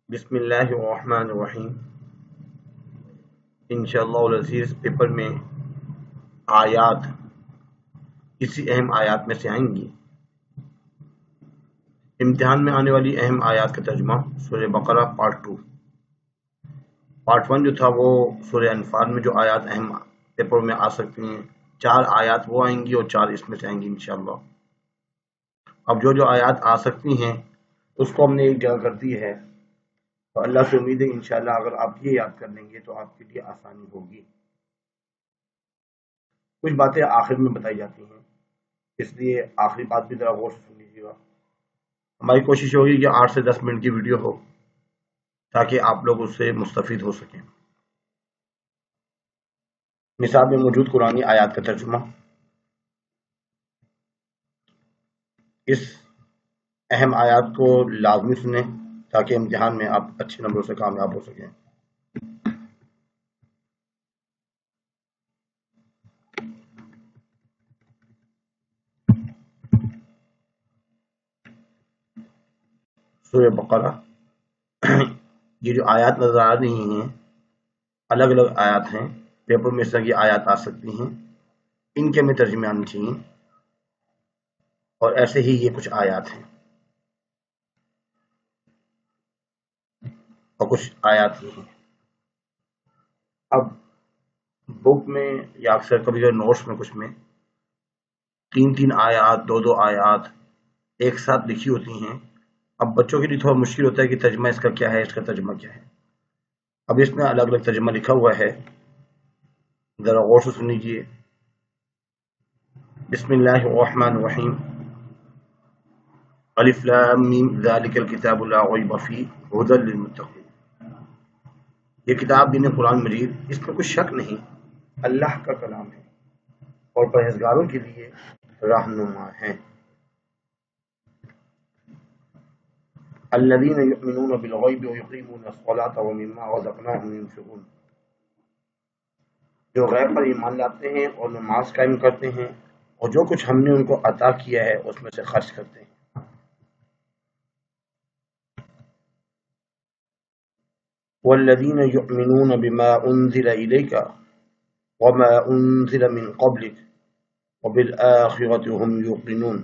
بسم اللہ الرحمن الرحیم۔ انشاءاللہ العزیز پیپر میں آیات کسی اہم آیات میں سے آئیں گی۔ امتحان میں آنے والی اہم آیات کا ترجمہ سورہ بقرہ پارٹ 2۔ پارٹ 1 جو تھا وہ سورہ انفال میں جو آیات اہم پیپر میں آ سکتی ہیں، 4 آیات وہ آئیں گی اور 4 اس میں سے آئیں گی انشاءاللہ۔ اب جو آیات آ سکتی ہیں اس کو ہم نے ایک جگہ کر دی ہے، تو اللہ سے امید ہے انشاءاللہ اگر آپ یہ یاد کر لیں گے تو آپ کے لیے آسانی ہوگی۔ کچھ باتیں آخر میں بتائی جاتی ہیں، اس لیے آخری بات بھی ذرا غور سے سن لیجیے گا۔ ہماری کوشش ہوگی کہ 8 سے 10 منٹ کی ویڈیو ہو تاکہ آپ لوگ اس سے مستفید ہو سکیں۔ نصاب میں موجود قرآنی آیات کا ترجمہ، اس اہم آیات کو لازمی سنیں تاکہ امتحان میں آپ اچھے نمبروں سے کامیاب ہو سکیں۔ سورہ بقرہ، یہ جو آیات نظر آ رہی ہیں الگ الگ آیات ہیں، پیپر میں اس طرح کی آیات آ سکتی ہیں، ان کے ہمیں ترجمے آنے چاہیے، اور ایسے ہی یہ کچھ آیات ہیں اور کچھ آیات ہی ہیں۔ اب بک میں یا اکثر کبھی نوٹس میں کچھ میں 3 آیات 2 آیات ایک ساتھ لکھی ہوتی ہیں۔ اب بچوں کے لیے تھوڑا مشکل ہوتا ہے کہ ترجمہ اس کا کیا ہے، اس کا ترجمہ کیا ہے۔ اب اس میں الگ الگ ترجمہ لکھا ہوا ہے، ذرا غور سے سن لیجیے۔ بسم اللہ الرحمن الرحیم، الف لام میم ذالک الکتاب لا ریب فیہ ھدی للمتقین۔ یہ کتاب یعنی قرآن مجید، اس میں کوئی شک نہیں، اللہ کا کلام ہے اور پرہیزگاروں کے لیے رہنما ہے۔ الذین یؤمنون بالغیب ویقیمون الصلاۃ ومما رزقناہم ينفقون، جو غیب پر ایمان لاتے ہیں اور نماز قائم کرتے ہیں اور جو کچھ ہم نے ان کو عطا کیا ہے اس میں سے خرچ کرتے ہیں۔ والذین یؤمنون بما انزل الیک وما انزل من قبلک وبالآخرۃ هم یوقنون،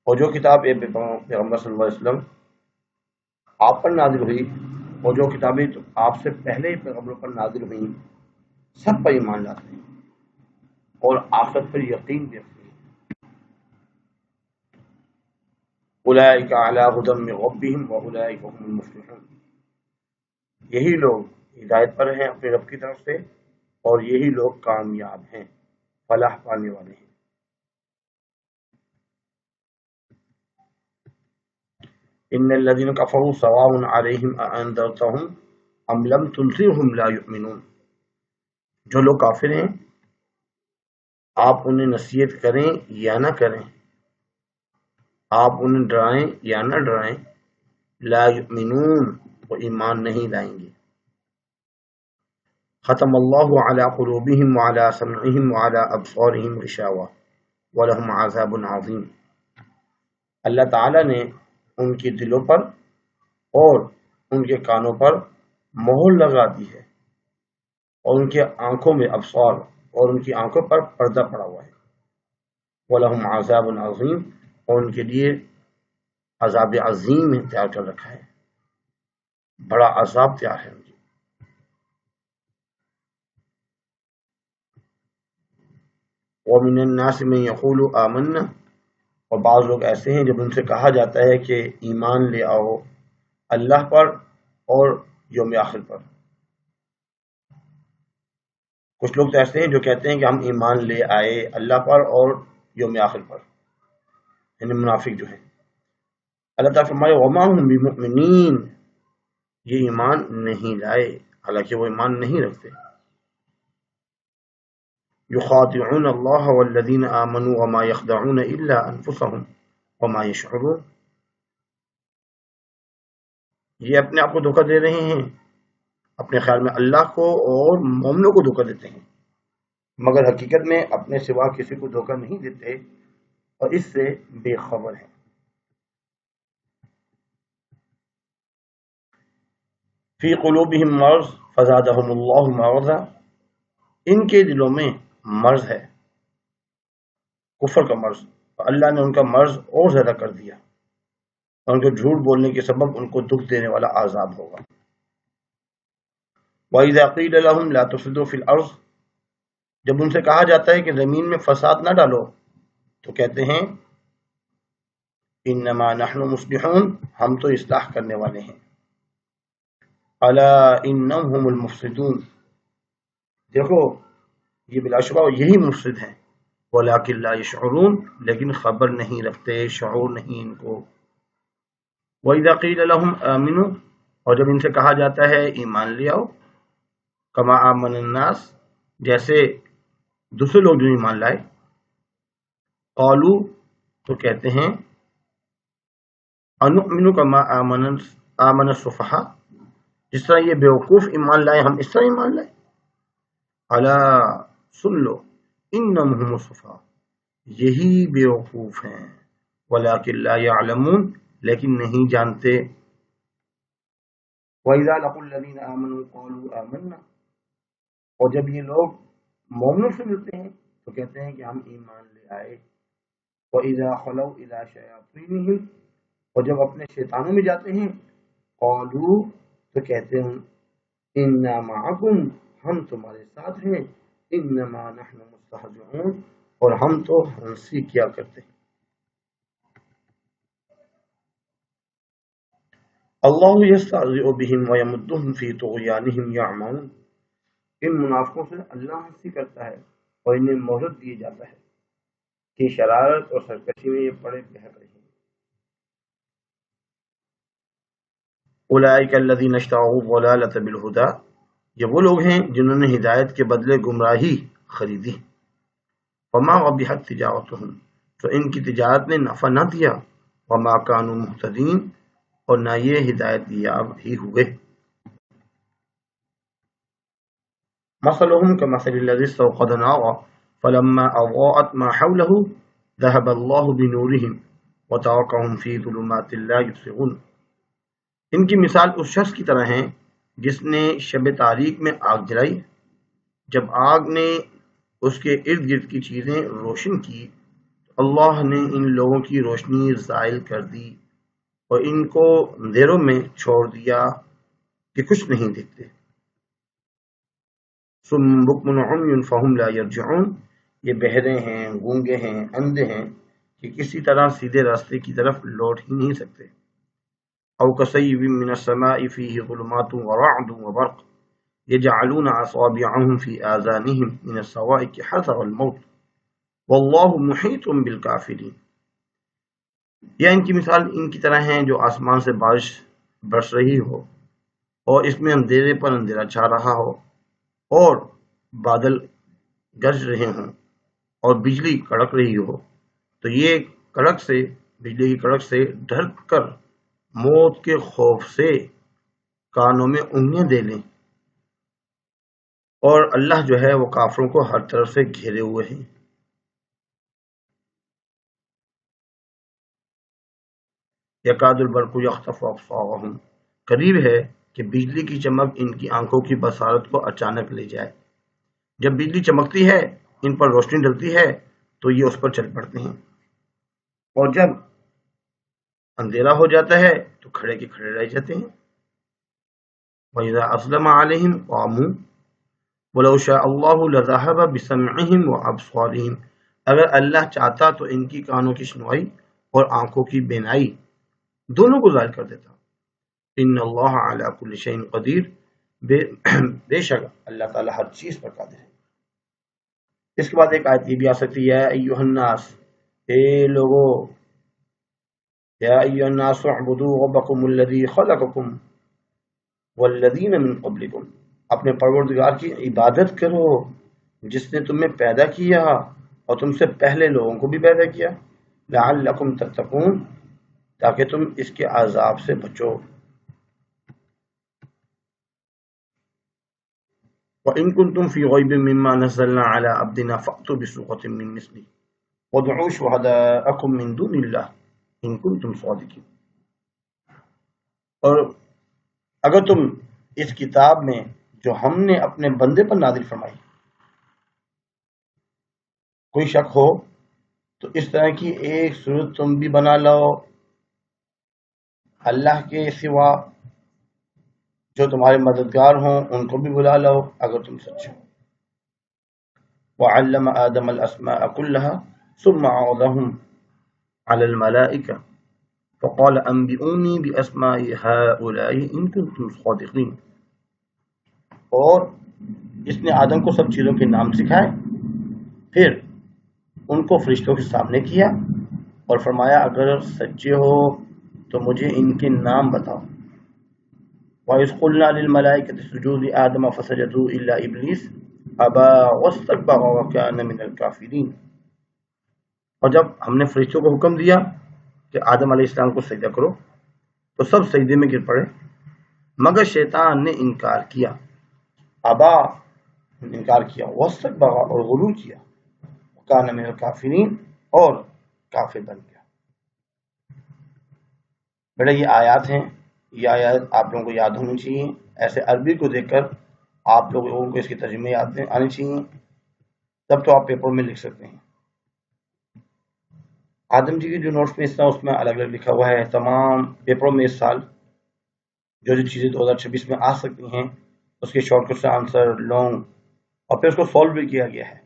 اور جو کتاب پیغمبر صلی اللہ علیہ وسلم آپ پر نازل ہوئی اور جو کتابیں آپ سے پہلے پیغمبروں پر نازل ہوئیں سب پر ایمان لاتے ہیں اور آخرت پر یقین بھی رکھتے ہیں۔ اولئک علی ھدی من ربہم واولئک هم المفلحون، یہی لوگ ہدایت پر ہیں اپنے رب کی طرف سے اور یہی لوگ کامیاب ہیں، فلاح پانے والے ہیں۔ ان الذين كفروا سواء عليهم أأنذرتهم ام لم تنذرهم لا يؤمنون، جو لوگ کافر ہیں آپ انہیں نصیحت کریں یا نہ کریں، آپ انہیں ڈرائیں یا نہ ڈرائیں، لا یؤمنون، وہ ایمان نہیں لائیں گے۔ ختم اللہ علی قلوبہم وعلی سمعہم وعلی ابصارہم غشاوہ ولہم عذاب عظیم، اللہ تعالیٰ نے ان کے دلوں پر اور ان کے کانوں پر مہر لگا دی ہے اور ان کے آنکھوں میں ابصار اور ان کی آنکھوں پر پردہ پڑا ہوا ہے۔ وَلَهُمْ عَذَابٌ عَظِيمٌ، اور ان کے لیے عذاب عظیم تیار کر رکھا ہے، بڑا عذاب تیار ہے ان کی۔ وَمِنَ النَّاسِ مَن يَقُولُ آمَنَّا، اور بعض لوگ ایسے ہیں جب ان سے کہا جاتا ہے کہ ایمان لے آؤ اللہ پر اور یوم آخر پر۔ کچھ لوگ تو ایسے ہیں جو کہتے ہیں کہ ہم ایمان لے آئے اللہ پر اور یوم آخر پر، یعنی منافق جو ہیں۔ اللہ تعالیٰ فرمائے وما ہم بمؤمنین، یہ ایمان نہیں لائے، حالانکہ وہ ایمان نہیں رکھتے۔ یخادعون اللہ والذین آمنوا وما یخدعون الا انفسهم وما یشعرون، یہ اپنے آپ کو دھوکہ دے رہے ہیں، اپنے خیال میں اللہ کو اور مومنوں کو دھوکہ دیتے ہیں، مگر حقیقت میں اپنے سوا کسی کو دھوکہ نہیں دیتے اور اس سے بے خبر ہیں۔ فی قلوبہم مرض فزادہم اللہ مرضا، ان کے دلوں میں مرض ہے، کفر کا مرض، اللہ نے ان کا مرض اور زیادہ کر دیا، اور ان کو جھوٹ بولنے کے سبب ان کو دکھ دینے والا عذاب ہوگا۔ وَإِذَا قِيلَ لَهُمْ لَا تُفْسِدُوا فِي الْأَرْضِ، جب ان سے کہا جاتا ہے کہ زمین میں فساد نہ ڈالو، تو کہتے ہیں انما نحن مصلحون، ہم تو اصلاح کرنے والے ہیں۔ الا انہم هم المفسدون، دیکھو یہ بلا شبہ یہی مفسد ہیں، ولکن لا یشعرون، لیکن خبر نہیں رکھتے، شعور نہیں ان کو۔ وَإِذَا قِيلَ لَهُمْ آمِنُوا، اور جب ان سے کہا جاتا ہے ایمان لے آؤ، کما آمن الناس، جیسے دوسرے لوگ جو ایمان لائے، قالوا، تو کہتے ہیں انؤمن کما آمن السفہاء، جس طرح یہ بیوقوف ایمان لائے ہم اس طرح ایمان لائے۔ الا سن لو انہم هم السفہاء، یہی بیوقوف ہیں، ولکن لا یعلمون، لیکن نہیں جانتے۔ وَإِذَا لَقُوا الَّذِينَ آمَنُوا قَالُوا آمَنَّا، اور جب یہ لوگ مومنوں سے ملتے ہیں تو کہتے ہیں کہ ہم ایمان لے آئے۔ وَإِذَا خَلَوْا إِلَىٰ شَيَاطِينِهِمْ، اور جب اپنے شیطانوں میں جاتے ہیں، قالوا، تو کہتے ہیں اِنَّا مَعَكُمْ، ہم تمہارے ساتھ ہیں، انما نحن مستہزئون، اور ہم تو ہنسی کیا کرتے ہیں۔ اللہ یستہزئ بہم ویمدہم فی طغیانہم یعمہون، ان منافقوں سے اللہ ہنسی کرتا ہے اور انہیں مہلت دیے جاتا ہے کہ شرارت اور سرکشی میں یہ پڑے بہک رہے ہیں۔ اولئک الذین اشتروا الضلالۃ بالہدی، یہ وہ لوگ ہیں جنہوں نے ہدایت کے بدلے گمراہی خریدی۔ وما ربحت تجارتہم، تو ان کی تجارت نے نفع نہ دیا۔ وما کانوا مہتدین، اور نہ یہ ہدایت یاب ہی ہوئے۔ مثلهم كمثل الذي استوقد نارا فلما أضاءت ما حوله ذهب الله بنورهم وتركهم في ظلمات لا يبصرون، ان کی مثال اس شخص کی طرح ہے جس نے شب تاریک میں آگ جلائی، جب آگ نے اس کے ارد گرد کی چیزیں روشن کی، اللہ نے ان لوگوں کی روشنی زائل کر دی اور ان کو اندھیروں میں چھوڑ دیا کہ کچھ نہیں دیکھتے۔ صم بکم عمی فہم لا یرجعون، یہ بہرے ہیں، گونگے ہیں، اندھے ہیں کہ کسی طرح سیدھے راستے کی طرف لوٹ ہی نہیں سکتے۔ او کصیب من السماء فیہ ظلمات ورعد وبرق یجعلون اصابعهم فی آذانہم من الصواعق حذر الموت واللہ محیط بالکافرین، یا ان کی مثال ان کی طرح ہیں جو آسمان سے بارش برس رہی ہو اور اس میں اندھیرے پر اندھیرا چھا رہا ہو اور بادل گرج رہے ہوں اور بجلی کڑک رہی ہو، تو یہ کڑک سے، بجلی کی کڑک سے ڈر کر موت کے خوف سے کانوں میں انگلیاں دے لیں، اور اللہ جو ہے وہ کافروں کو ہر طرف سے گھیرے ہوئے ہیں۔ یکاد البرق یخطف ابصارہم، قریب ہے کہ بجلی کی چمک ان کی آنکھوں کی بصارت کو اچانک لے جائے، جب بجلی چمکتی ہے، ان پر روشنی ڈلتی ہے تو یہ اس پر چل پڑتے ہیں، اور جب اندھیرا ہو جاتا ہے تو کھڑے کے کھڑے رہ جاتے ہیں۔ وَإِذَا أَظْلَمَ عَلَيْهِمْ قَامُوا وَلَوْ شَاءَ اللَّهُ لَذَهَبَ بِسَمْعِهِمْ وَأَبْصَارِهِمْ، اگر اللہ چاہتا تو ان کی کانوں کی سنوائی اور آنکھوں کی بینائی دونوں کو ظاہر کر دیتا۔ ان اللہ علی کل شیء قدیر، بے شک اللہ تعالی ہر چیز پر قادر ہے۔ اس کے بعد ایک آیت یہ بھی آ سکتی ہے، ایھا الناس، اے لوگو، یا ایھا الناس اعبدوا ربکم الذی خلقکم والذین من قبلکم، اپنے پروردگار کی عبادت کرو جس نے تمہیں پیدا کیا اور تم سے پہلے لوگوں کو بھی پیدا کیا، لعلکم تتقون، تاکہ تم اس کے عذاب سے بچو۔ وَإِن كُنتُم فِي رَيْبٍ مِّمَّا نَزَّلْنَا عَلَىٰ عَبْدِنَا فَأْتُوا بِسُورَةٍ مِّن مِّثْلِهِ وَادْعُوا شُهَدَاءَكُم مِّن دُونِ اللَّهِ إِن كُنتُم صَادِقِينَ، اور اگر تم اس کتاب میں جو ہم نے اپنے بندے پر نازل فرمائی، کوئی شک ہو تو اس طرح کی ایک صورت تم بھی بنا لو اللہ کے سوا، جو تمہارے مددگار ہوں ان کو بھی بلا لو اگر تم سچ ہو۔ وعلم آدم الاسماء كلها ثم عرضهم على الملائكة فقال انبئوني باسماء هؤلاء ان كنتم صادقين۔ اور اس نے آدم کو سب چیزوں کے نام سکھائے، پھر ان کو فرشتوں کے سامنے کیا اور فرمایا اگر سچے ہو تو مجھے ان کے نام بتاؤ۔ وَإِذْ قُلْنَا لِلْمَلَائِكَةِ اسْجُدُوا لِآدَمَ فَسَجَدُوا إِلَّا إِبْلِيسَ أَبَىٰ وَاسْتَكْبَرَ وَكَانَ مِنَ الْكَافِرِينَ۔ اور جب ہم نے فرشتوں کو حکم دیا کہ آدم علیہ السلام کو سجدہ کرو تو سب سجدے میں گر پڑے مگر شیطان نے انکار کیا، ابا انکار کیا، واستکبر اور غلو کیا، وکان من الکافرین اور کافر بن گیا۔ بیٹا یہ آیات ہیں، یہ آیات آپ لوگوں کو یاد ہونی چاہیے۔ ایسے عربی کو دیکھ کر آپ لوگوں کو اس کے ترجمے یاد آنے چاہیے، تب تو آپ پیپر میں لکھ سکتے ہیں۔ آدم جی کی جو نوٹس میں اس میں الگ الگ لکھا ہوا ہے۔ تمام پیپروں میں اس سال جو جو چیزیں 2026 میں آ سکتی ہیں اس کے شارٹ کٹ سے آنسر لانگ، اور پھر اس کو سالو بھی کیا گیا ہے۔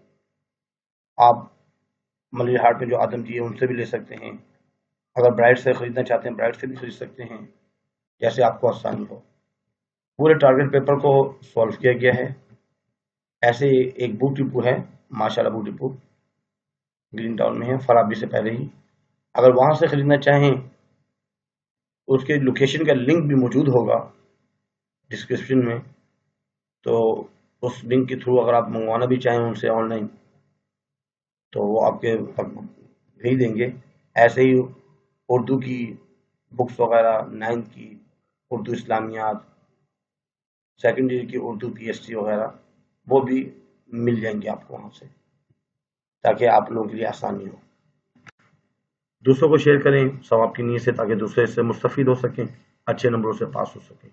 آپ ملری ہارٹ میں جو آدم جی ہیں ان سے بھی لے سکتے ہیں، اگر برائٹ سے خریدنا چاہتے ہیں برائٹ سے بھی خرید سکتے ہیں، جیسے آپ کو آسانی ہو۔ پورے ٹارگٹ پیپر کو سالو کیا گیا ہے۔ ایسے ایک بک ڈپو ہے، ماشاء اللہ بک ڈپو گرین ٹاؤن میں ہے، فرابی سے پہلے ہی، اگر وہاں سے خریدنا چاہیں اس کے لوکیشن کا لنک بھی موجود ہوگا ڈسکرپشن میں، تو اس لنک کے تھرو اگر آپ منگوانا بھی چاہیں ان سے آن لائن تو وہ آپ کے بھیج دیں گے۔ ایسے ہی اردو کی بکس وغیرہ 9th کی اردو اسلامیات، سیکنڈری کی اردو PhD وغیرہ وہ بھی مل جائیں گے آپ کو وہاں سے، تاکہ آپ لوگوں کے لیے آسانی ہو۔ دوسروں کو شیئر کریں ثواب کی نیت سے، تاکہ دوسرے اس سے مستفید ہو سکیں، اچھے نمبروں سے پاس ہو سکیں۔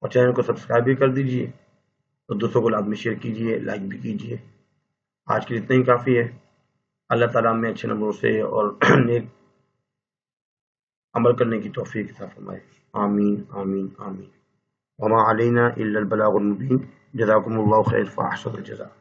اور چینل کو سبسکرائب بھی کر دیجئے اور دوسروں کو لازمی شیئر کیجئے، لائک بھی کیجئے۔ آج کے لیے اتنا ہی کافی ہے۔ اللہ تعالیٰ میں اچھے نمبروں سے اور نیک عمل کرنے کی توفیق عطا فرمائے۔ آمین آمین آمین۔ وما علینا الا البلاغ المبین۔ جزاکم اللہ خیر فاحسن الجزاء۔